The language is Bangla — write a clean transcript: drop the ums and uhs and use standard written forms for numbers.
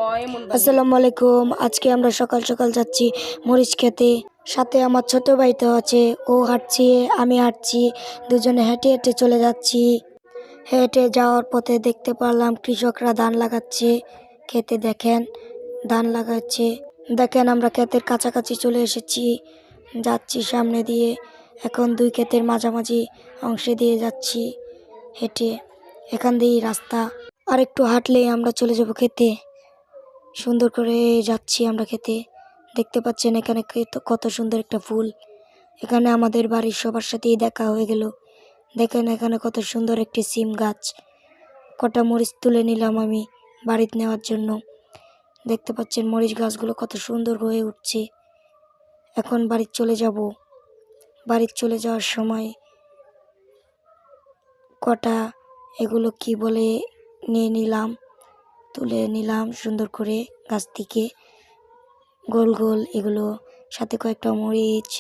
আসসালামু আলাইকুম। আজকে আমরা সকাল সকাল যাচ্ছি মরিচ খেতে। সাথে আমার ছোট ভাই তো আছে, ও হাঁটছে, আমি হাঁটছি, দুজনে হেঁটে হেঁটে চলে যাচ্ছি। হেঁটে যাওয়ার পথে দেখতে পারলাম কৃষকরা ধান লাগাচ্ছে খেতে। দেখেন ধান লাগাচ্ছে। দেখেন আমরা ক্ষেতের কাছাকাছি চলে এসেছি, যাচ্ছি সামনে দিয়ে। এখন দুই ক্ষেতের মাঝামাঝি অংশে দিয়ে যাচ্ছি হেঁটে। এখান দিয়েই রাস্তা, আর একটু হাঁটলেই আমরা চলে যাব খেতে। সুন্দর করে যাচ্ছি আমরা খেতে। দেখতে পাচ্ছেন এখানে কত সুন্দর একটা ফুল। এখানে আমাদের বাড়ির সবার সাথেই দেখা হয়ে গেল। দেখেন এখানে কত সুন্দর একটি সিম গাছ। কটা মরিচ তুলে নিলাম আমি বাড়িতে নেওয়ার জন্য। দেখতে পাচ্ছেন মরিচ গাছগুলো কত সুন্দর হয়ে উঠছে। এখন বাড়িতে চলে যাব। বাড়িতে চলে যাওয়ার সময় কটা এগুলো কি বলে নিয়ে নিলাম, তুলে নিলাম সুন্দর করে গাছ থেকে গোল গোল এগুলো, সাথে কয়েকটা মরিচ।